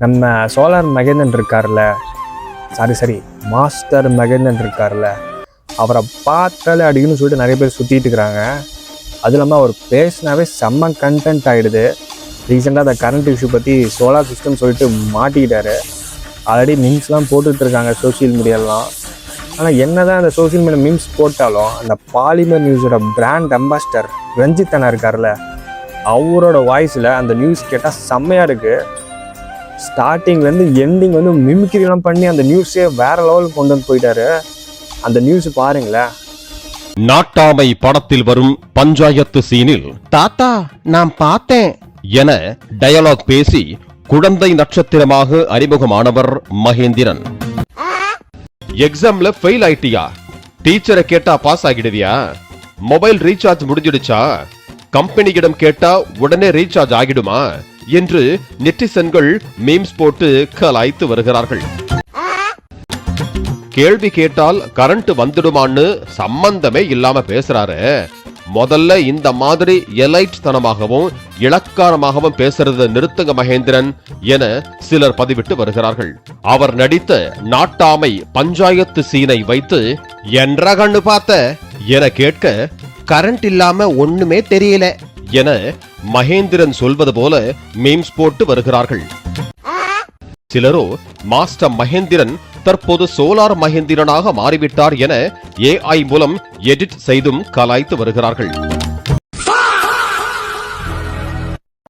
நம்ம சோலார் மகேந்திரன் இருக்கார்ல, சரி மாஸ்டர் மகேந்திரன் இருக்கார்ல, அவரை பார்த்தாலே அடிக்கணும்னு சொல்லிட்டு நிறைய பேர் சுற்றிட்டு இருக்கிறாங்க. அது இல்லாமல் அவர் பேசினாவே செம்ம கண்டென்ட் ஆகிடுது. ரீசெண்டாக அந்த கரண்ட் இஷ்யூ பற்றி சோலார் சிஸ்டம் சொல்லிட்டு மாட்டிக்கிட்டாரு. ஆல்ரெடி மீம்ஸ்லாம் போட்டுட்டு இருக்காங்க சோசியல் மீடியாலாம். ஆனால் என்ன தான் அந்த சோசியல் மீடியா மீம்ஸ் போட்டாலும் அந்த பாலிமர் நியூஸோட பிராண்ட் அம்பாசிடர் ரஞ்சித் அண்ணா இருக்கார்ல, அவரோட வாய்ஸில் அந்த நியூஸ் கேட்டால் செம்மையாக இருக்குது. ஸ்டார்டிங்லேருந்து எண்டிங் வந்து மிமிக்ரிலாம் பண்ணி அந்த நியூஸே வேற லெவலுக்கு கொண்டு வந்து போயிட்டாரு. அந்த நியூஸ் பாருங்களேன். நாட்டாமை படத்தில் வரும் பஞ்சாயத்து சீனில் தாத்தா நான் பார்த்தேன் என டயலாக் பேசி குழந்தை நட்சத்திரமாக அறிமுகமானவர் மகேந்திரன். எக்ஸாம்ல ஃபெயில் ஆயிட்டியா? டீச்சரை கேட்டா பாஸ் ஆகிடுவியா? மொபைல் ரீசார்ஜ் முடிஞ்சிடுச்சா? கம்பெனியிடம் கேட்டா உடனே ரீசார்ஜ் ஆகிடுமா என்று நெட்டிசன்கள் மீம்ஸ் போட்டு கலாய்த்து வருகிறார்கள். கேள்வி கேட்டால் கரண்ட் வந்துடுமான்னு சம்பந்தமே இல்லாம பேசுறாரு. முதல்ல இந்த மாதிரி எலைட் தனமாகவும் இலக்காரமாகவும் பேசுறத நிறுத்துங்க மகேந்திரன் என சிலர் பதிவிட்டு வருகிறார்கள். அவர் நடித்த நாட்டாமை பஞ்சாயத்து சீனை வைத்து என்ற கண்ணு பார்த்த என கேட்க கரண்ட் இல்லாம ஒண்ணுமே தெரியல என மகேந்திரன் சொல்வது போல மீம்ஸ் போட்டு வருகிறார்கள். சிலரோ மாஸ்டர் மகேந்திரன் தற்போது சோலார் மகேந்திரனாக மாறிவிட்டார் என AI மூலம் எடிட் செய்தும் கலாய்த்து வருகிறார்கள்.